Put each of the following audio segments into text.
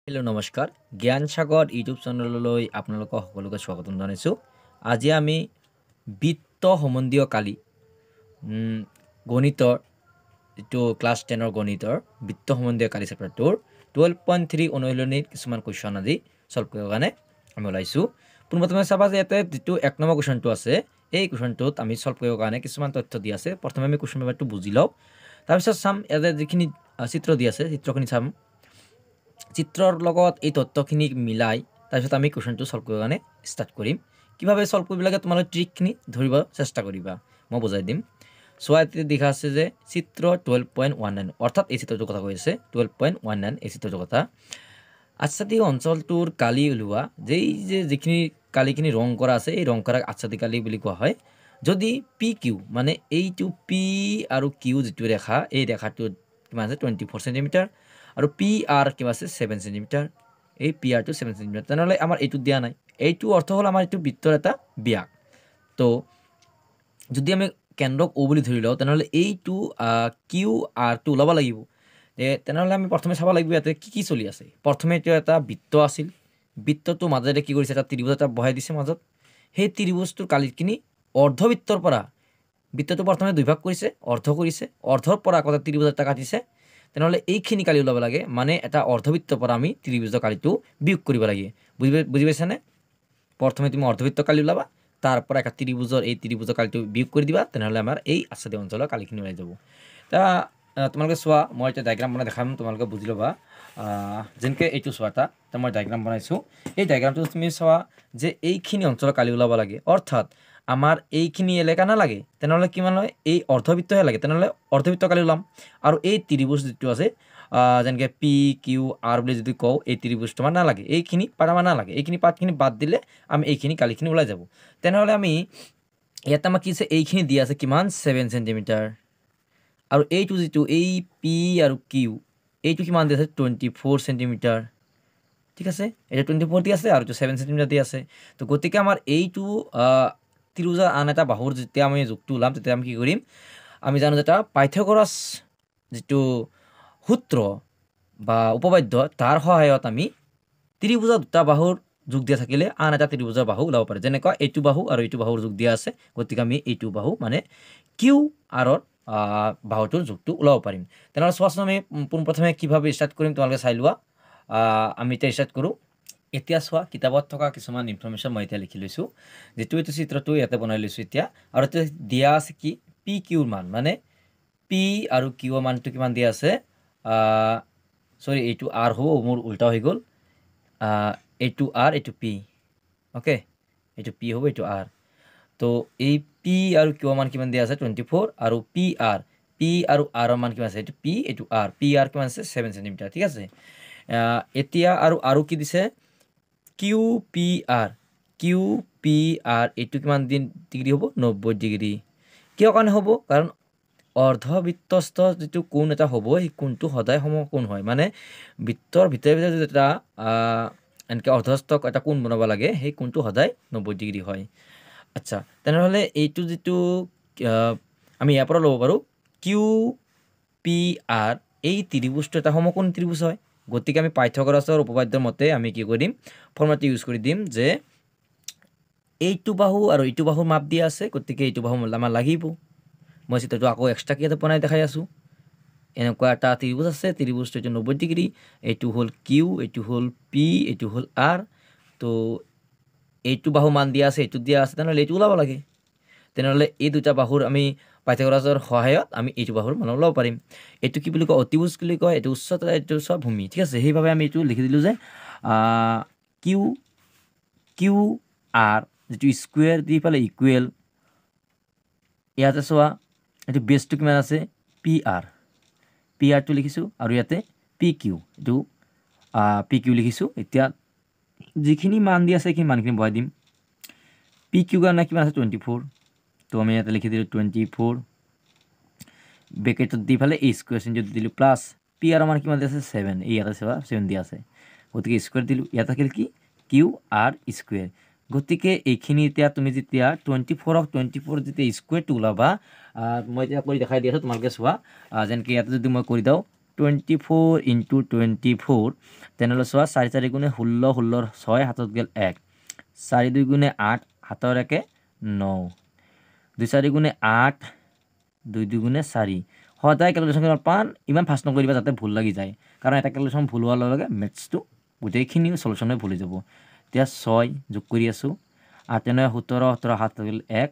Hello' নমস্কাৰ জ্ঞান সাগৰ YouTube চেনেললৈ আপোনালোকক সকলোকে স্বাগতম জনাইছোঁ। আজি আমি বৃত্ত সম্বন্ধীয় কালি গণিতৰ যিটো ক্লাছ 10ৰ গণিতৰ বৃত্ত সম্বন্ধীয় কালি চেপ্টাৰটোৰ 12.3 অনুশীলনীৰ কিছুমান কুৱেশ্যন আজি সলভ কৰিবৰ কাৰণে আমি ওলাইছোঁ। পোনপ্ৰথমে চাবা যে ইয়াতে যিটো 1 নম্বৰ কুৱেশ্যনটো আছে এই কুৱেশ্যনটোত আমি সলভ কৰিবৰ কাৰণে কিছুমান তথ্য দি আছে। প্ৰথমে আমি কুৱেশ্যন পেপাৰটো বুজি লওঁ, তাৰপিছত চাম ইয়াতে যিখিনি চিত্ৰ দি আছে চিত্ৰখিনি চাম, চিত্ৰৰ লগত এই তথ্যখিনি মিলাই তাৰপিছত আমি কুৱেশ্যনটো সলভ কৰিবৰ কাৰণে ষ্টাৰ্ট কৰিম। কিভাৱে সলভ কৰিব লাগে তোমালোকে ট্ৰিকখিনি ধৰিব চেষ্টা কৰিবা, মই বুজাই দিম। চোৱা ইয়াতে দেখা আছে যে চিত্ৰ 12.19 অৰ্থাৎ এই চিত্ৰটোৰ কথা কৈ আছে 12.19 এই চিত্ৰটোৰ কথা। আচ্ছাদিক অঞ্চলটোৰ কালি ওলোৱা যিখিনি কালিখিনি ৰং কৰা আছে এই ৰং কৰা আচ্ছাদিক কালি বুলি কোৱা হয়। যদি পি কিউ মানে এইটো পি আৰু কিউ যিটো ৰেখা এই ৰেখাটোত কিমান আছে 24 সেণ্টিমিটাৰ আৰু পি আৰ কিমান আছে 7 সেণ্টিমিটাৰ, এই পি আৰটো 7 সেণ্টিমিটাৰ, তেনেহ'লে আমাৰ এইটো দিয়া নাই। এইটো অৰ্থ হ'ল আমাৰ এইটো বৃত্তৰ এটা ব্যাস। তো যদি আমি কেন্দ্ৰক অ' বুলি ধৰি লওঁ তেনেহ'লে এইটো কিউ আৰটো ওলাব লাগিব। তেনেহ'লে আমি প্ৰথমে চাব লাগিব ইয়াতে কি চলি আছে। প্ৰথমে এইটো এটা বৃত্ত আছিল, বৃত্তটোৰ মাজেৰে কি কৰিছে এটা ত্ৰিভুজ এটা বহাই দিছে মাজত। সেই ত্ৰিভুজটোৰ কালিখিনি অৰ্ধবৃত্তৰ পৰা বৃত্তটো প্ৰথমে দুইভাগ কৰিছে, অৰ্ধ কৰিছে, অৰ্ধৰ পৰা আকৌ ত্ৰিভুজ এটা কাটিছে। তেনেহ'লে এইখিনি কালি ওলাব লাগে, মানে এটা অৰ্ধবৃত্তৰ পৰা আমি ত্ৰিভুজৰ কালিটো বিয়োগ কৰিব লাগে। বুজি পাইছানে? প্ৰথমে তুমি অৰ্ধবৃত্ত কালি ওলাবা, তাৰ পৰা এটা ত্ৰিভুজৰ এই ত্ৰিভুজৰ কালিটো বিয়োগ কৰি দিবা, তেনেহ'লে আমাৰ এই আচ্ছাদিক অঞ্চলৰ কালিখিনি ওলাই যাব। তোমালোকে চোৱা, মই এতিয়া ডায়েগ্ৰাম বনাই দেখাম, তোমালোকে বুজি ল'বা। যেনেকৈ এইটো চোৱা এটা মই ডায়েগ্ৰাম বনাইছোঁ। এই ডায়েগ্ৰামটো তুমি চোৱা যে এইখিনি অঞ্চলৰ কালি ওলাব লাগে, অৰ্থাৎ আমাৰ এইখিনি এলেকা নালাগে, তেনেহ'লে কিমান হয় এই অৰ্ধবৃত্তহে লাগে, তেনেহ'লে অৰ্ধবৃত্ত কালি ওলাম। আৰু এই ত্ৰিভুজ যিটো আছে যেনেকৈ পি কিউ আৰ বুলি যদি কওঁ, এই ত্ৰিভুজটো আমাৰ নালাগে, এইখিনি পাত আমাৰ নালাগে, এইখিনি পাতখিনি বাদ দিলে আমি এইখিনি কালিখিনি ওলাই যাব। তেনেহ'লে আমি ইয়াতে আমাৰ কি আছে এইখিনি দিয়া আছে কিমান 7 সেণ্টিমিটাৰ, আৰু এইটো যিটো এই পি আৰু কিউ এইটো কিমান দিয়া আছে 24 সেণ্টিমিটাৰ, ঠিক আছে। এটা 24 দি আছে আৰু এইটো 7 সেণ্টিমিটাৰ দি আছে। তো গতিকে আমাৰ এইটো ত্ৰিভুজৰ আন এটা বাহুৰ যেতিয়া আমি জোখটো ওলাম তেতিয়া আমি কি কৰিম, আমি জানো যে এটা পাইথাগোৰাছ যিটো সূত্ৰ বা উপপাদ্য তাৰ সহায়ত আমি ত্ৰিভুজৰ দুটা বাহুৰ যোগ দিয়া থাকিলে আন এটা ত্ৰিভুজৰ বাহু ওলাব পাৰে। যেনেকুৱা এইটো বাহু আৰু এইটো বাহুৰ যোগ দিয়া আছে, গতিকে আমি এইটো বাহু মানে কিউ আৰৰ বাহুটোৰ যোগটো ওলাব পাৰিম। তেনেহ'লে চোৱাচোন আমি পোনপ্ৰথমে কিভাৱে ষ্টাৰ্ট কৰিম তোমালোকে চাই লোৱা। আমি এতিয়া ষ্টাৰ্ট কৰোঁ। এতিয়া চোৱা কিতাপত থকা কিছুমান ইনফৰ্মেশ্যন মই এতিয়া লিখি লৈছোঁ, যিটো এইটো চিত্ৰটো ইয়াতে বনাই লৈছোঁ এতিয়া। আৰু এতিয়া দিয়া আছে কি পি কিউৰ মান, মানে পি আৰু কিউৰ মানটো কিমান দিয়া আছে, চৰি এইটো আৰ হ'ব, মোৰ উল্টা হৈ গ'ল, এইটো আৰ এইটো পি, অ'কে, এইটো পি হ'ব এইটো আৰ। তো এই পি আৰু কিউৰ মান কিমান দিয়া আছে 24, আৰু পি আৰু আৰৰ মান কিমান আছে, এইটো পি এইটো আৰ, পি আৰ কিমান আছে 7 সেণ্টিমিটাৰ, ঠিক আছে। এতিয়া আৰু কি দিছে কিউ পি আৰ এইটো কিমান ডিগ্ৰী হ'ব 90 ডিগ্ৰী। কিয় কাৰণে হ'ব, কাৰণ অৰ্ধবৃত্তস্থ যিটো কোণ এটা হ'ব সেই কোণটো সদায় সমকোণ হয়, মানে বৃত্তৰ ভিতৰে যদি এটা এনেকৈ অৰ্ধস্থ এটা কোণ বনাব লাগে সেই কোণটো সদায় 90 ডিগ্ৰী হয়। আচ্ছা, তেনেহ'লে এইটো যিটো আমি ইয়াৰ পৰা ল'ব পাৰোঁ কিউ পি আৰ এই ত্ৰিভুজটো এটা সমকোণ ত্ৰিভুজ হয়। গতিকে আমি পাইথাগোৰাছৰ উপপাদ্যৰ মতে আমি কি কৰিম, ফৰ্মুলাটো ইউজ কৰি দিম যে এইটো বাহু আৰু এইটো বাহুৰ মাপ দিয়া আছে, গতিকে এইটো বাহু আমাৰ লাগিব। মই চিত্ৰটো আকৌ এক্সট্ৰাকৈ ইয়াতে বনাই দেখাই আছোঁ। এনেকুৱা এটা ত্ৰিভুজ আছে, ত্ৰিভুজটো এইটো 90 ডিগ্ৰী, এইটো হ'ল কিউ, এইটো হ'ল পি, এইটো হ'ল আৰ। তো এইটো বাহু মান দিয়া আছে, এইটো দিয়া আছে, তেনেহ'লে এইটো ওলাব লাগে। তেনেহ'লে এই দুটা বাহুৰ আমি পাইথাগোৰাছৰ সহায়ত আমি এইটো বাহুৰ মান ওলাব পাৰিম। এইটো কি বুলি কয়, অতিভুজ বুলি কয়, এইটো উচ্চতা, এইটো ভূমি, ঠিক আছে। সেইবাবে আমি এইটো লিখি দিলোঁ যে কিউ আৰ যিটো স্কুৱেৰ দি পেলাই ইকুৱেল, ইয়াতে চোৱা এইটো বেছটো কিমান আছে পি আৰটো লিখিছোঁ, আৰু ইয়াতে পি কিউ লিখিছোঁ। এতিয়া যিখিনি মান দি আছে সেইখিনি মানখিনি বহাই দিম। পি কিউ কাৰণে কিমান আছে 24, তো আমি ইয়াতে লিখি দিলোঁ 24, ব্ৰেকেটত দি পেলাই এই স্কুৱেৰ চিনটো দিলোঁ প্লাছ, পি আৰ মান কিমান দি আছে 7, এই ইয়াতে 7 দিয়া আছে, গতিকে স্কুৱেৰ দিলোঁ। ইয়াত থাকিল কি কিউ আৰ স্কুৱেৰ। গতিকে এইখিনি এতিয়া তুমি যেতিয়া 24 যেতিয়া স্কুৱেৰটো ওলাবা, মই এতিয়া কৰি দেখাই দি আছোঁ, তোমালোকে চোৱা। যেনেকৈ ইয়াতে যদি মই কৰি দিওঁ 24 ইনটু 24 তেনেহ'লে চোৱা 4 4 গুণে 16 16 6 হাতত গেল 1 4 2 গুণে 8 হাতৰ 1 9 2 4 গুণে 8 2 2 গুণে 4 সদায় ক্যালকুলেশন কৰিব পান ইমান ফাষ্ট নকৰিবা যাতে ভুল লাগি যায় কাৰণ এটা ক্যালকুলেশন ভুল হোৱাৰ লগে লগে ম্যাথছটো গোটেইখিনি সলিউশনে ভুল হৈ যাব এতিয়া 6 যোগ কৰি আছো 8 9 17 17 হাতত গেল 1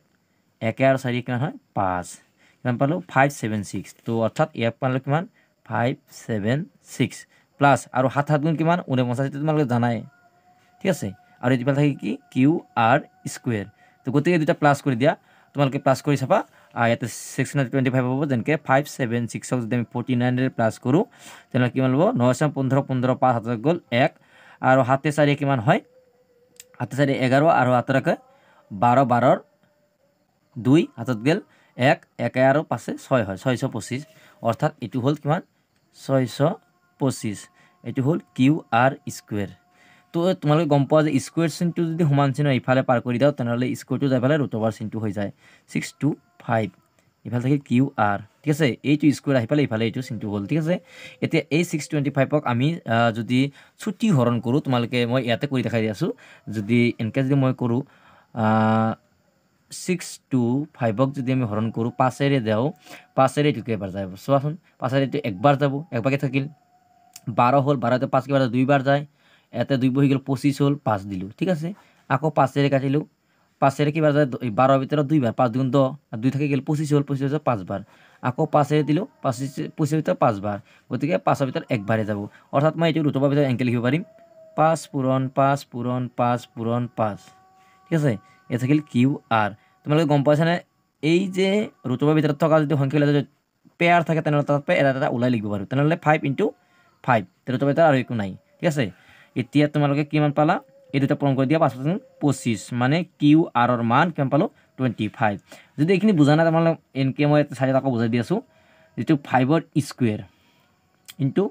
1 আৰু 4 কিমান হয় 5 কিমান পালো 576 তো অৰ্থাৎ ইয়াক পালো কিমান 576 প্লাস আৰু 7 7 গুণ কিমান 49 তোমালোকে জানাই ঠিক আছে আৰু এইটো থাকে কি কিউ আৰ স্কয়াৰ তো গতিকে দুটা প্লাস কৰি দিয়া তোমালোকে প্লাস কৰি চাবা ইয়াতে 625 হ'ব যেনকে 576 যদি আমি 49 ৰে প্লাস কৰো তেনে কিমান হ'ব 915 15 5 হাতত গল 1 আৰু 7 4 কিমান হয় 7 4 11 আৰু 7 কে 12 12 2 হাতত গেল 1 1 আৰু 5 6 হয় 625 অৰ্থাৎ এটো হল কিমান 625 এটো হল কিউ আৰ স্কয়াৰ তো তোমালোকে গম পোৱা যে স্কয়াৰ চিনটো যদি সমান চিন ইফালে পাৰ কৰি দাও তেনেহলে স্কয়াৰটো যাইফালে ৰুট ওভাৰ চিনটো হৈ যায় 625 ইফালে থাকে কিউ আৰ ঠিক আছে এইটো স্কয়াৰ আহিফালে ইফালে এইটো চিনটো হল ঠিক আছে এতিয়া এই 625 ক আমি যদি ছুটি হৰণ কৰো তোমালোকে মই ইয়াতে কৰি দেখাই দিছো যদি এনকে যদি মই কৰো 625 ক যদি আমি হৰণ কৰো 5 এৰে দাও 5 এৰে এটো কেবাৰ যায় চোৱাচোন 5 এৰে এটো একবাৰ যাব একবাৰকে থাকিল 12 হল 12 তে 5 কেবাৰ দুইবাৰ যায় এতে 2 বহি গেল 25 হল 5 দিলু ঠিক আছে আকৌ 5 এৰে কাটিলু 5 এৰে কিবাৰ যায় 12 ভিতৰত দুইবাৰ 5 দুগুণ 10 আর 2 থেকে গেল 25 হল 25 5 বার আকৌ 5 এৰে দিলু 25 ভিতৰত 5 বাৰ গতিকে 5 এৰ ভিতৰত একবাৰে যাব অৰ্থাৎ মই এটো ৰুট ওভাৰ ভিতৰত এনকে লিখিব পাৰিম 5 পূৰণ 5 পূৰণ 5 পূৰণ 5 ঠিক আছে এ থাকিল কিউ আৰ তোমালোকে গম পাইছানে এই যে ৰুট ওভাৰ ভিতৰত থকা যদি সংখ্যা যদি পেয়াৰ থাকে তেনেহলে তাত এটা ওলাই লিখিব পাৰো তেনেহলে 5 * 5 ৰুট ওভাৰ ভিতৰত আৰু একো নাই ঠিক আছে এতিয়া তোমালোকে কিমান পালা এই দুটা পূৰণ কৰি দিয়া 5 25 মানে কিউ আৰ ৰ মান কিমান পালো 25 যদি এইখিনি বুজা না তোমালোকে এনকে মই চাৰি টাকা বুজাই দি আছো যেটো 5 ৰ স্কয়াৰ ইনটু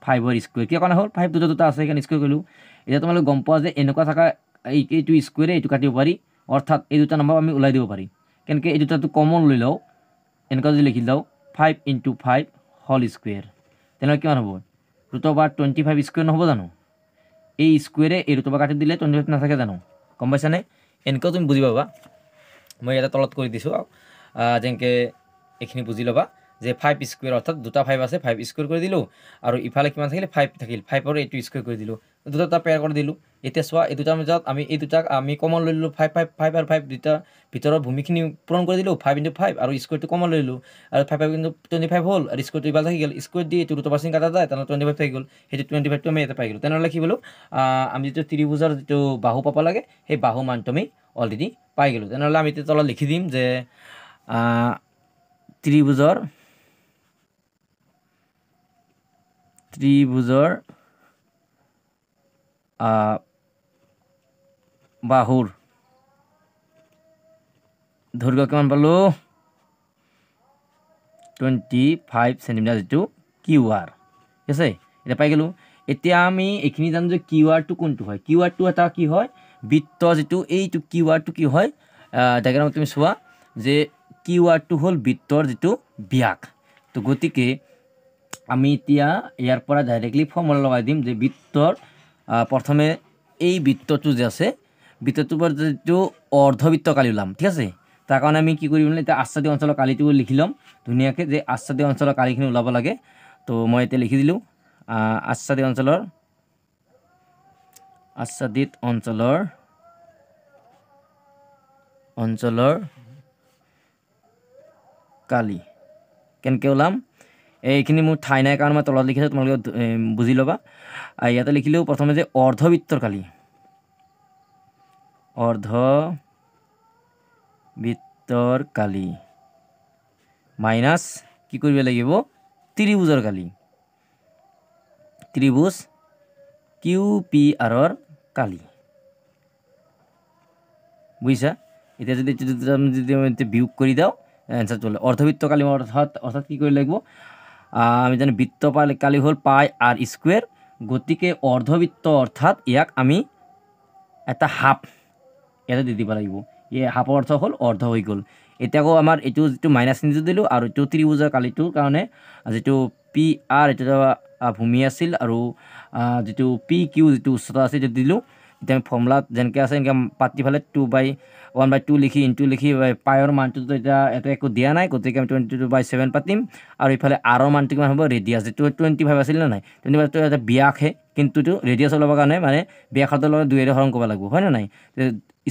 5 ৰ স্কয়াৰ কি কোনা হল 5 দুটা দুটা আছে এখানে স্কয়াৰ কৰিলো এতিয়া তোমালোকে গম পোৱা যে এনেকুৱা থাকা এইটো স্কয়াৰে এইটো কাটিব পাৰি অৰ্থাৎ এই দুটা নম্বৰ আমি উলাই দিব পাৰি কেনকে এই দুটাটো কমন লৈ লও এনেকা যদি লিখি দাও 5 * 5 হোল স্কয়াৰ তেনে কিমান হ'ব ৰুট ওভাৰ 25 স্কয়াৰ নহব জানো এই স্কয়াৰে এই ৰুট ওভাৰ কাটি দিলে 25 নাথাকে জানো গম পাইছানে এনেকা তুমি বুজি পাবা মই এটা তলত কৰি দিছো যেনকে এখিনি বুজি লবা যে 5 স্কয়াৰ অৰ্থাৎ দুটা 5 আছে 5 স্কয়াৰ কৰি দিলো আৰু ইফালে কিমান থাকিলে 5 থাকিল 5 ৰ এইটো স্কয়াৰ কৰি দিলো দুটা পেয়াৰ কৰি দিলো এতিয়া সোয়া এই দুটা মাজত আমি এই দুটা আমি কমন লৈ ললো 5 5 5 আৰু 5 দুটা ভিতৰৰ ভূমিখিনি পূৰণ কৰি দিলো 5 * 5 আৰু স্কয়াৰটো কমন লৈ ললো আৰু 5 5 কিন্তু 25 হল আৰু স্কয়াৰটো ইফালে থাকি গেল স্কয়াৰ দি এইটো ৰুট ওভাৰ চিন কাটা যায় তেনে 25 থাকি গল হেতু 25 টো আমি এটা পাই গলো তেনে লিখি বলো আমি যেটো ত্ৰিভুজৰ যেটো বাহু পাব লাগে সেই বাহু মানটো আমি অলৰেডি পাই গলো তেনে আমি তলত লিখি দিম যে ত্ৰিভুজৰ বাহুৰ দৈৰ্ঘ্য কিমান পালো 25 সেন্টিমিটাৰ যেটো কিউ আৰ ঠিক আছে এটা পাই গলো এতিয়া আমি এখিনি জানো যে কিউ আৰ টো কোনটো হয় কিউ আৰ টো এটা কি হয় বৃত্ত যেটো এইটো কিউ আৰ টো কি হয় ডায়াগ্ৰামত তুমি চোৱা যে কিউ আৰ টো হল বৃত্তৰ যেটো ব্যাস তো গতিকে আমি এতিয়া ইয়াৰ পৰা ডাইৰেক্টলি ফৰ্মুলা লগাই দিম যে বৃত্তৰ প্ৰথমে এই বৃত্তটো যে আছে বৃত্তটোৰ পৰা যেটো অৰ্ধবৃত্তকালি ওলাম ঠিক আছে তাৰ কাৰণে আমি কি কৰিম এতিয়া আচ্ছাদিত অঞ্চলৰ কালিটো লিখি লম ধুনিয়াকে যে আচ্ছাদিত অঞ্চলৰ কালিখিনি ওলাব লাগে তো মই এতিয়া লিখি দিলো আচ্ছাদিত অঞ্চলৰ কালি কেনকে ওলাম এইখিনি মোৰ ঠাই নাই কাৰণ মই তলত লিখিছো তোমালোকে বুজি লবা ইয়াতে লিখিলো প্ৰথমে যে অৰ্ধবৃত্তৰ কালি মাইনাস কি কৰিব লাগিব ত্ৰিভুজৰ কালি ত্ৰিভুজ কিউ পি আৰ ৰ কালি বুঝছা এটা যদি বিয়োগ কৰি দাও आंसर चले अर्धवृत्त काली अर्थात কি কৰি লাগিব আমি জানি বৃত্ত কালি হল পাই আর স্কয়ার গতিকে অর্ধবৃত্ত অর্থাৎ ইয়াক আমি এটা হাফ এটা দি দিব লাগিব এই হাফৰ অৰ্থ হল অৰ্ধ হৈ গল এতিয়া আকৌ আমাৰ এইটো যিটো মাইনাছ চিনটো দিলোঁ আৰু এইটো ত্ৰিভুজৰ কালিটোৰ কাৰণে যিটো পি আৰ এইটো ভূমি আছিল আৰু যিটো পি কিউ যিটো উচ্চতা আছে এইটো দিলোঁ এতিয়া আমি ফৰ্মুলাত যেনেকৈ আছে এনেকৈ পাতি ফালে 2/1/2 লিখি ইনটু লিখি পায়ৰ মানটোতো এতিয়া একো দিয়া নাই গতিকে আমি 22/7 পাতিম আৰু ইফালে আৰৰ মানটো কিমান হ'ব ৰেডিয়াছ যিটো 25 আছিল নে নাই 25টো এটা ব্যাসহে কিন্তু এইটো ৰেডিয়াছ ওলাবৰ কাৰণে মানে ব্যাসাৰ্ধৰ লগত 2ৰে হৰণ কৰিব লাগিব হয় নে নাই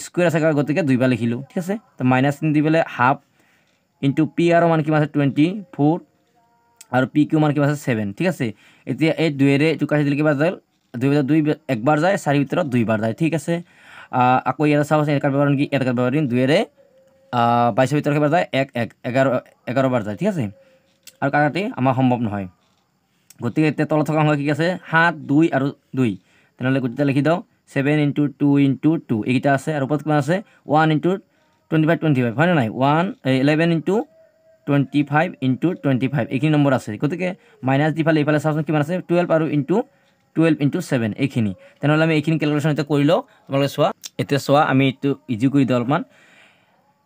স্কুৱেৰ আছে গতিকে 2 বাৰ লিখিলোঁ ঠিক আছে তো মাইনাছ চিন দি পেলাই হাফ ইনটু পি আৰৰ মান কিমান আছে 24 আৰু পি কিউ মান কিমান আছে 7 ঠিক আছে এতিয়া এই 2ৰে এইটো কাটি দিলে কিবা যায় 2 একবাৰ যায় 4 ভিতৰত 2 বাৰ যায় ঠিক আছে আকৌ ইয়াতে চাব আছে কাটিব পাৰোঁ নেকি এটা কাটিব পাৰিম 2ৰে 22 ভিতৰত কিবা যায় 11 বাৰ যায় ঠিক আছে আৰু কাটি আমাৰ সম্ভৱ নহয় গতিকে এতিয়া তলত থকা সংখ্যা কি আছে 7 2 আৰু 2 তেনেহ'লে গোটেইটা লিখি দিওঁ 7 × 2 × 2 এইকেইটা আছে আৰু ওপৰত কিমান আছে 1 × 25 হয় নে নাই 11 × 25 × 25 এইখিনি নম্বৰ আছে গতিকে মাইনাছ দি ফালে এইফালে চাওঁচোন কিমান আছে 12 আৰু 12 × 7 এইখিনি তেনেহ'লে আমি এইখিনি কেলকুলেশ্যন এতিয়া কৰি লওঁ তোমালোকে চোৱা এতিয়া চোৱা আমি এইটো ইজি কৰি দিওঁ অলপমান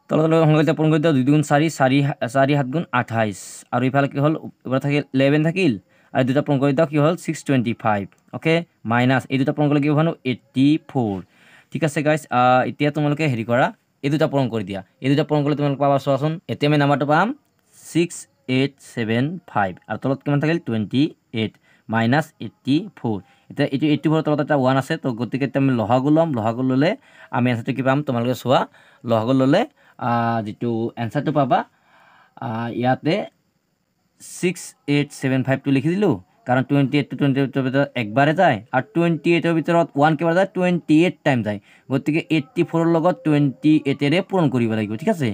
তলত সংখ্যা পূৰণ কৰি দিওঁ 2 × 4 4 7 × 28 আৰু ইফালে কি হ'ল ওপৰত থাকিল 11 থাকিল আৰু দুটা পূৰণ কৰি দিওঁ কি হ'ল 625 অ'কে মাইনাছ এই দুটা পূৰণ কৰিলে কি হ'ব 84 ঠিক আছে গাইজ এতিয়া তোমালোকে হেৰি কৰা এই দুটা পূৰণ কৰি দিয়া এই দুটা পূৰণ কৰিলে তোমালোকে পাবা চোৱাচোন এতিয়া আমি নাম্বাৰটো পাম 6875 আৰু তলত কিমান থাকিল 28 মাইনাছ 84 এতিয়া এইটো 84 তলত এটা 1 আছে তো গতিকে এতিয়া আমি লসাগু ল'ম লসাগু ল'লে আমি এনচাৰটো কি পাম তোমালোকে চোৱা লসাগু ল'লে যিটো এনচাৰটো পাবা ইয়াতে 6875টো লিখি দিলোঁ কাৰণ 28 to 28 ভিতৰত একবাৰে যায় আৰু 28 ভিতৰত 1 কেইবাৰ যায় 28 টাইম যায় গতিকে 84 লগত 28ৰে পূৰণ কৰিব লাগিব ঠিক আছে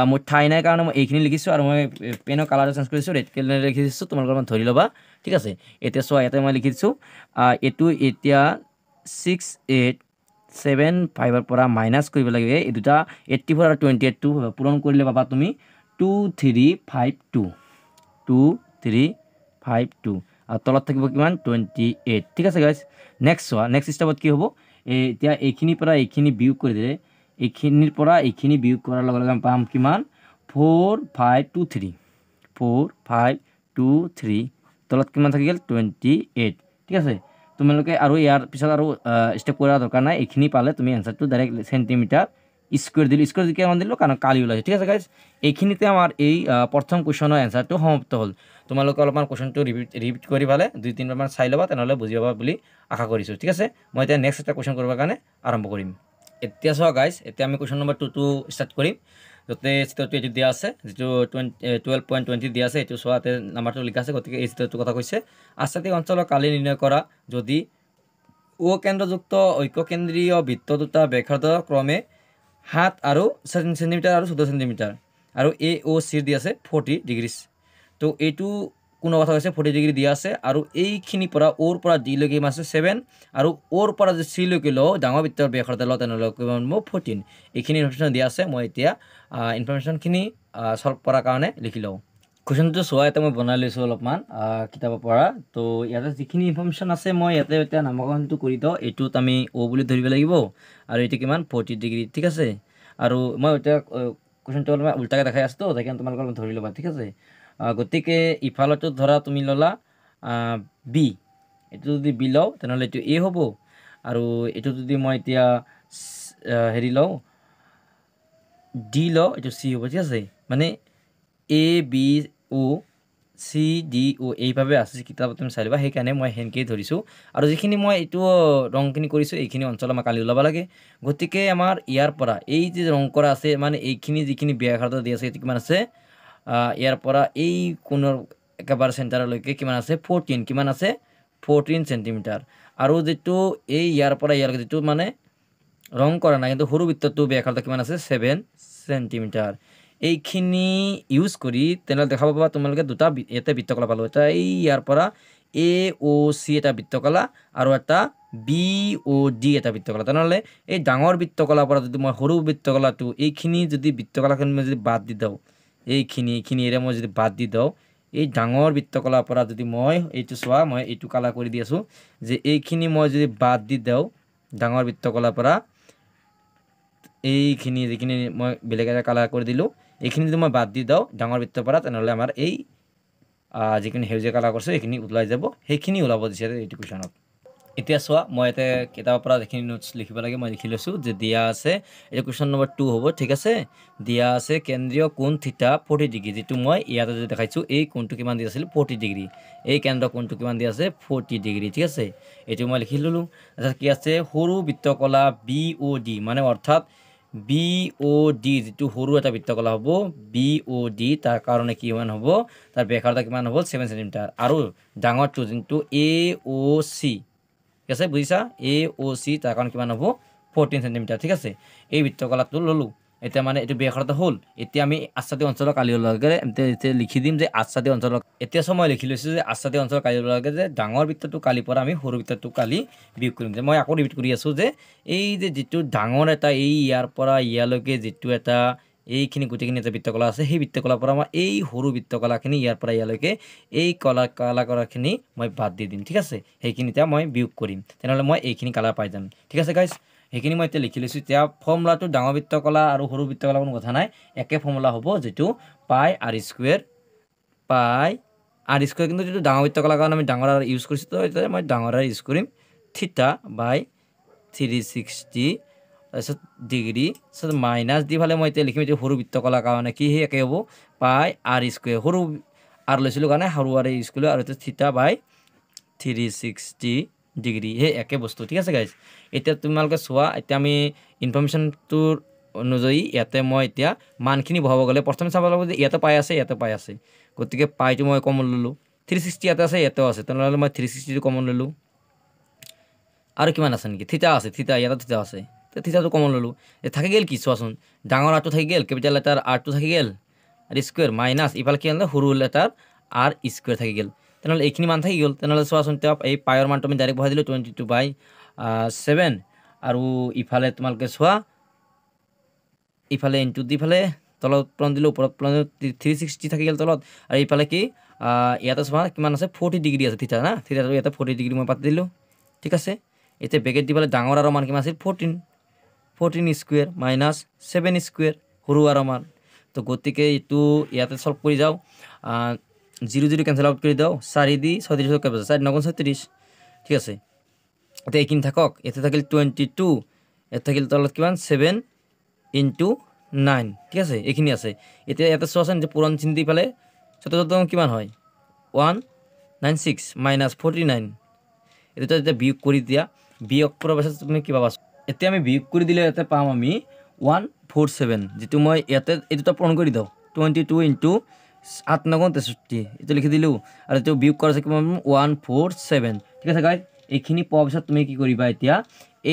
মোৰ ঠাই নাই কাৰণে মই এইখিনি লিখিছোঁ আৰু মই পেনৰ কালাৰটো চেঞ্জ কৰিছোঁ ৰেড কালাৰ লিখি দিছোঁ তোমালোকে অলপমান ধৰি ল'বা ঠিক আছে এতিয়া চোৱা ইয়াতে মই লিখি দিছোঁ এইটো এতিয়া 6875ৰ পৰা মাইনাছ কৰিব লাগিব এই দুটা 84 আৰু 28টো পূৰণ কৰিলে পাবা তুমি 2352 আৰু তলত থাকিব কিমান 28 ঠিক আছে গাইজ নেক্সট চোৱা নেক্সট ষ্টেপত কি হ'ব এতিয়া এইখিনিৰ পৰা এইখিনি বিয়োগ কৰি দিলে এইখিনিৰ পৰা এইখিনি বিয়োগ কৰাৰ লগে লগে আমি পাম কিমান 4523 তলত কিমান থাকি গ'ল 28 ঠিক আছে তোমালোকে আৰু ইয়াৰ পিছত আৰু ষ্টেপ কৰাৰ দৰকাৰ নাই এইখিনি পালে তুমি এনচাৰটো ডাইৰেক্ট চেণ্টিমিটাৰ স্কুৱেৰ দিলোঁ স্কুৱেৰ কিমান দিলোঁ কাৰণ কালি ওলাইছে ঠিক আছে গাইজ এইখিনিতে আমাৰ এই প্ৰথম কুৱেশ্যনৰ এনচাৰটো সমাপ্ত হ'ল তোমালোকে অলপমান কুৱেশ্যনটো ৰিপিট কৰি পালে 2-3বাৰমান চাই ল'বা তেনেহ'লে বুজি পাবা বুলি আশা কৰিছোঁ ঠিক আছে মই এতিয়া নেক্সট এটা কুৱেশ্যন কৰিবৰ কাৰণে আৰম্ভ কৰিম এতিয়া চোৱা গাইজ এতিয়া আমি কুৱেশ্যন নম্বৰ 2টো ষ্টাৰ্ট কৰিম য'তে চিত্ৰটো এইটো দিয়া আছে যিটো 12.20 দিয়া আছে এইটো চোৱাতে নাম্বাৰটো লিখা আছে গতিকে এই চিত্ৰটোৰ কথা কৈছে আচ্ছাদিক অঞ্চলৰ কালি নিৰ্ণয় কৰা যদি ও কেন্দ্ৰযুক্ত ঐক্যকেন্দ্ৰীয় বৃত্ত দুটা ব্যাসাৰ্ধ ক্ৰমে 7 আৰু চেণ্টিমিটাৰ আৰু 14 চেণ্টিমিটাৰ আৰু এ অ' চিৰ দি আছে 40 ডিগ্ৰী তো এইটো কোনো কথা হৈছে 40 ডিগ্ৰী দিয়া আছে আৰু এইখিনিৰ পৰা অ'ৰ পৰা ডিলৈকে আছে 7 আৰু অ'ৰ পৰা যদি চিলৈকে লওঁ ডাঙৰ বৃত্তৰ ব্যাসাৰ্ধ লওঁ তেনেহ'লে কিমান হ'ব 14 এইখিনি ইনফৰমেশ্যন দিয়া আছে মই এতিয়া ইনফৰমেশ্যনখিনি সলভ কৰাৰ কাৰণে লিখি লওঁ কুৱেশ্যনটো চোৱা এটা মই বনাই লৈছোঁ অলপমান কিতাপৰ পৰা তো ইয়াতে যিখিনি ইনফৰমেশ্যন আছে মই ইয়াতে এতিয়া নামকৰণটো কৰি দিওঁ এইটোত আমি অ' বুলি ধৰিব লাগিব আৰু এইটো কিমান 40 ডিগ্ৰী ঠিক আছে আৰু মই এতিয়া কুৱেশ্যনটো অলপমান উল্টাকৈ দেখাই আছোঁ সেইকাৰণে তোমালোকে অলপ ধৰি ল'বা ঠিক আছে গতিকে ইফালতো ধৰা তুমি ল'লা বি এইটো যদি বি লওঁ তেনেহ'লে এইটো এ হ'ব আৰু এইটো যদি মই এতিয়া হেৰি লওঁ ডি লওঁ এইটো চি হ'ব ঠিক আছে মানে A B O' C D অ' এইভাৱে আছে কিতাপত তুমি চাই ল'বা সেইকাৰণে মই সেনেকৈয়ে ধৰিছোঁ আৰু যিখিনি মই এইটো ৰংখিনি কৰিছোঁ এইখিনি অঞ্চল আমাৰ কালি ওলাব লাগে গতিকে আমাৰ ইয়াৰ পৰা এই যে ৰং কৰা আছে মানে এইখিনি যিখিনি ব্যাসাৰ্ধ দি আছে এইটো কিমান আছে ইয়াৰ পৰা এই কোণৰ একেবাৰে চেণ্টাৰলৈকে কিমান আছে 14 কিমান আছে 14 চেণ্টিমিটাৰ আৰু যিটো এই ইয়াৰ পৰা ইয়ালৈকে যিটো মানে ৰং কৰা নাই কিন্তু সৰু বৃত্তটো ব্যাসাৰ্ধ কিমান আছে 7 চেণ্টিমিটাৰ এইখিনি ইউজ কৰি তেনেহ'লে দেখা পাবা তোমালোকে দুটা ইয়াতে বৃত্তকলা পালোঁ এটা এই ইয়াৰ পৰা এ অ' চি এটা বৃত্তকলা আৰু এটা বি অ' ডি এটা বৃত্তকলা তেনেহ'লে এই ডাঙৰ বৃত্তকলাৰ পৰা যদি মই সৰু বৃত্তকলাটো এইখিনি যদি বৃত্তকলাখিনি মই যদি বাদ দি দিওঁ এইখিনিৰে মই যদি বাদ দি দিওঁ এই ডাঙৰ বৃত্তকলাৰ পৰা যদি মই এইটো চোৱা মই এইটো কালাৰ কৰি দি আছোঁ যে এইখিনি মই যদি বাদ দি দিওঁ ডাঙৰ বৃত্তকলাৰ পৰা এইখিনি যিখিনি মই বেলেগ এটা কালাৰ কৰি দিলোঁ এইখিনি যদি মই বাদ দি দিওঁ ডাঙৰ বৃত্তৰ পৰা তেনেহ'লে আমাৰ এই যিখিনি সেউজীয়া কালাৰ কৰিছোঁ সেইখিনি ওলাই যাব সেইখিনি ওলাব দিছে এইটো কুৱেশ্যনত এতিয়া চোৱা মই ইয়াতে কিতাপৰ পৰা যিখিনি নোটছ লিখিব লাগে মই লিখি লৈছোঁ যে দিয়া আছে এইটো কুৱেশ্যন নম্বৰ 2 হ'ব ঠিক আছে দিয়া আছে কেন্দ্ৰীয় কোণ থিতা 40 ডিগ্ৰী যিটো মই ইয়াতে যদি দেখাইছোঁ এই কোণটো কিমান দিয়া আছিল 40 ডিগ্ৰী এই কেন্দ্ৰ কোণটো কিমান দিয়া আছে 40 ডিগ্ৰী ঠিক আছে এইটো মই লিখি ল'লোঁ তাৰপিছত কি আছে সৰু বৃত্তকলা BOD মানে অৰ্থাৎ BOD যিটো সৰু এটা বৃত্তকলা হ'ব BOD তাৰ কাৰণে কিমান হ'ব তাৰ ব্যাসাৰ্ধ কিমান হ'ব 7 সেন্টিমিটাৰ আৰু ডাঙৰটো যোনটো AOC ঠিক আছে বুজিছা AOC তাৰ কাৰণে কিমান হ'ব 14 সেন্টিমিটাৰ ঠিক আছে এই বৃত্তকলাটো ল'লোঁ এতিয়া মানে এইটো ব্যাসাৰ্ধ হ'ল এতিয়া আমি আচ্ছাদিত অঞ্চলৰ কালি লগে এতিয়া লিখি দিম যে আচ্ছাদিত অঞ্চলৰ এতিয়া মই লিখি লৈছোঁ যে আচ্ছাদিত অঞ্চলৰ কালি লগে যে ডাঙৰ বৃত্তটো কালিৰ পৰা আমি সৰু বৃত্তটো কালি বিয়োগ কৰিম যে মই আকৌ ৰিপিট কৰি আছোঁ যে এই যে যিটো ডাঙৰ এটা এই ইয়াৰ পৰা ইয়ালৈকে যিটো এটা এইখিনি গোটেইখিনি এটা বৃত্তকলা আছে সেই বৃত্তকলাৰ পৰা মই এই সৰু বৃত্তকলাখিনি ইয়াৰ পৰা ইয়ালৈকে এই কালা কৰাখিনি মই বাদ দি দিম ঠিক আছে সেইখিনি এতিয়া মই বিয়োগ কৰিম তেনেহ'লে মই এইখিনি কালাৰ পাই যাম ঠিক আছে গাইজ সেইখিনি মই এতিয়া লিখি লৈছোঁ এতিয়া ফৰ্মুলাটো ডাঙৰ বৃত্তকলা আৰু সৰু বৃত্তকলা কোনো কথা নাই একে ফৰ্মুলা হ'ব যিটো পাই r স্কুৱেৰ কিন্তু যিটো ডাঙৰ বৃত্তকলাৰ কাৰণে আমি ডাঙৰ আৰ ইউজ কৰিছোঁ তো এতিয়া মই ডাঙৰ আৰ ইউজ কৰিম থিটা বাই 360 তাৰপিছত ডিগ্ৰী তাৰপিছত মাইনাছ দি ফালে মই এতিয়া লিখিম এইটো সৰু বৃত্তকলাৰ কাৰণে কি সেই একে হ'ব পাই r স্কুৱেৰ সৰু আৰ লৈছিলোঁ কাৰণে সৰু আৰ ইউজ কৰিলোঁ আৰু এতিয়া থিটা বাই 360 ডিগ্ৰী সেই একে বস্তু ঠিক আছে গাইজ এতিয়া তোমালোকে চোৱা এতিয়া আমি ইনফৰমেশ্যনটোৰ অনুযায়ী ইয়াতে মই এতিয়া মানখিনি বহাব গ'লে প্ৰথমে চাব লাগিব যে ইয়াতে পাই আছে গতিকে পাইটো মই কমন ল'লোঁ 360 ইয়াতে আছে ইয়াতেও আছে তেনেহ'লে মই 360টো কমন ল'লোঁ আৰু কিমান আছে নেকি থিটা আছে ইয়াতে থিটা আছে তো থিটাটো কমন ল'লোঁ থাকি গ'ল কি চোৱাচোন ডাঙৰ আৰটো থাকি গ'ল কেপিটেল লেটাৰ আৰটো থাকি গ'ল আৰু স্কুৱেৰ মাইনাছ ইফালে কি আনিলে সৰু লেটাৰ আৰ স্কুৱেৰ থাকি গ'ল তেনেহ'লে এইখিনি মান থাকি গ'ল তেনেহ'লে চোৱাচোন এতিয়া এই পায়ৰ মানটো আমি ডাইৰেক্ট বহাই দিলোঁ 22/7 আৰু ইফালে তোমালোকে চোৱা ইফালে ইনটু দি ফালে তলত প্লন দিলোঁ ওপৰত প্লন 360 থাকি গ'ল তলত আৰু ইফালে কি ইয়াতে চোৱা কিমান আছে 40 ডিগ্ৰী আছে থিটা না থিটাটো ইয়াতে 40 ডিগ্ৰী মই পাতি দিলোঁ ঠিক আছে এতিয়া বেকেট দি ফালে ডাঙৰ আৰৰ মান কিমান আছিল 14 স্কুৱেৰ মাইনাছ 7 স্কুৱেৰ সৰু আৰৰ মান তো গতিকে এইটো ইয়াতে সলভ কৰি যাওঁ 0 কেঞ্চেল আউট কৰি দিওঁ 4 দি 36 কেইবাৰ 4 9 36 ঠিক আছে এতিয়া এইখিনি থাকক ইয়াতে থাকিল 22 ইয়াত থাকিল তলত কিমান 7 × 9 ঠিক আছে এইখিনি আছে এতিয়া ইয়াতে চোৱাচোন যে পুৰণ চিন দি ফালে 17 কিমান হয় 196 মাইনাছ 49 এইটো এতিয়া বিয়োগ কৰি দিয়া বিয়োগ কৰাৰ পাছত তুমি কি পাবা এতিয়া আমি বিয়োগ কৰি দিলে ইয়াতে পাম আমি 147 যিটো মই ইয়াতে এই দুটা পূৰণ কৰি দিওঁ 22 × 8 9 63 এইটো লিখি দিলোঁ আৰু এইটো বিয়োগ কৰা আছে কিমান 147 ঠিক আছে গাইজ এইখিনি পোৱাৰ পিছত তুমি কি কৰিবা এতিয়া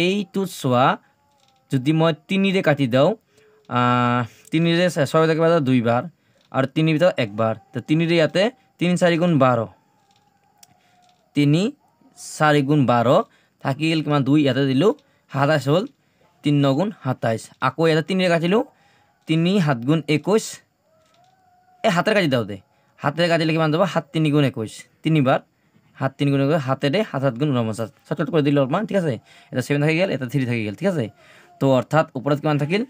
এইটো চোৱা যদি মই 3 ৰে কাটি দিওঁ 3 ৰে 6 টা কিবা 2 বাৰ আৰু 3 ভিতৰত 1 বাৰ তো 3 ৰে ইয়াতে 3 4 × 12 3 4 × 12 থাকিল কিমান 2 ইয়াতে দিলোঁ 27 হ'ল 3 9 × 27 আকৌ ইয়াতে 3 ৰে কাটিলোঁ 3 7 × 21 এই হাতেৰে কাটি দিওঁ দে হাতেৰে কাটিলে কিমান যাব 7 3 × 21 তিনিবাৰ 7 3 × 21 হাতেৰে 7 7 × 49 শৰ্টকাট কৰি দিলোঁ অলপমান ঠিক আছে এটা 7 থাকি গ'ল এটা 3 থাকি গ'ল ঠিক আছে তো অৰ্থাৎ ওপৰত কিমান থাকিল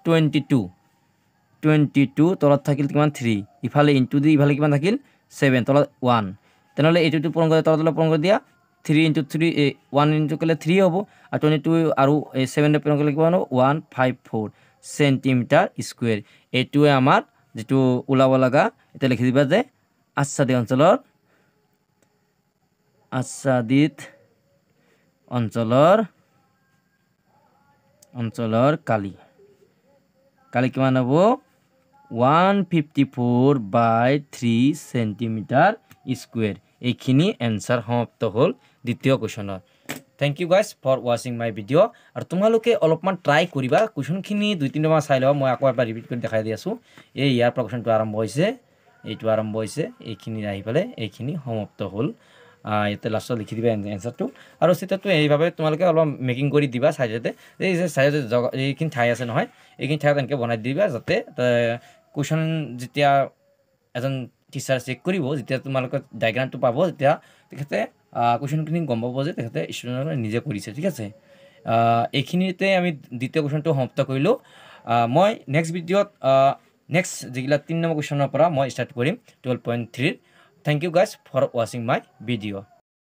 22 তলত থাকিল কিমান 3 ইফালে ইনটু দি ইফালে কিমান থাকিল 7 তলত 1 তেনেহ'লে এইটো পূৰণ কৰি তলত পূৰণ কৰি দিয়া 3 × 3 1 × কৰিলে 3 হ'ব আৰু 22 আৰু 7 পূৰণ কৰিলে কিমান হ'ব 154 সেন্টিমিটাৰ স্কুৱেৰ এইটোৱে আমাৰ যেটো ওলাব লগা এটা লিখি দিবা যে আচ্ছাদিত অঞ্চলৰ কালি কিমান হ'ব 154/3 সেন্টিমিটাৰ স্কুৱেৰ এইখিনি এনসাৰ সমাপ্ত হ'ল দ্বিতীয় কুৱেশ্যনৰ থ্যাংক ইউ গাইজ ফৰ ৱাচিং মাই ভিডিঅ' আৰু তোমালোকে অলপমান ট্ৰাই কৰিবা কুৱেশ্যনখিনি 2-3 বাৰ চাই ল'বা মই আকৌ এবাৰ ৰিপিট কৰি দেখাই দি আছোঁ এই ইয়াৰ পৰা কুৱেশ্যনটো আৰম্ভ হৈছে এইটো আৰম্ভ হৈছে এইখিনি আহি পেলাই এইখিনি সমাপ্ত হ'ল ইয়াতে লাষ্টত লিখি দিবা এনসাৰটো আৰু চিটাৰটো এইভাৱে তোমালোকে অলপ মেকিং কৰি দিবা চাইডতে এই যে চাইডতে এইখিনি ঠাই আছে নহয় এইখিনি ঠাইত এনেকৈ বনাই দিবা যাতে কুৱেশ্যন যেতিয়া এজন টিচাৰ চেক কৰিব যেতিয়া তোমালোকে ডায়েগ্ৰামটো পাব তেতিয়া তেখেতে কুৱেশ্যনখিনি গম পাব যে তেখেতে ষ্টুডেণ্টে নিজে কৰিছে ঠিক আছে এইখিনিতে আমি দ্বিতীয় কুৱেশ্যনটো সমাপ্ত কৰিলোঁ মই নেক্সট ভিডিঅ'ত নেক্সট যিগিলা 3 নম্বৰ কুৱেশ্যনৰ পৰা মই ষ্টাৰ্ট কৰিম 12.3 থ্যাংক ইউ গাইজ ফৰ ৱাচিং মাই ভিডিঅ'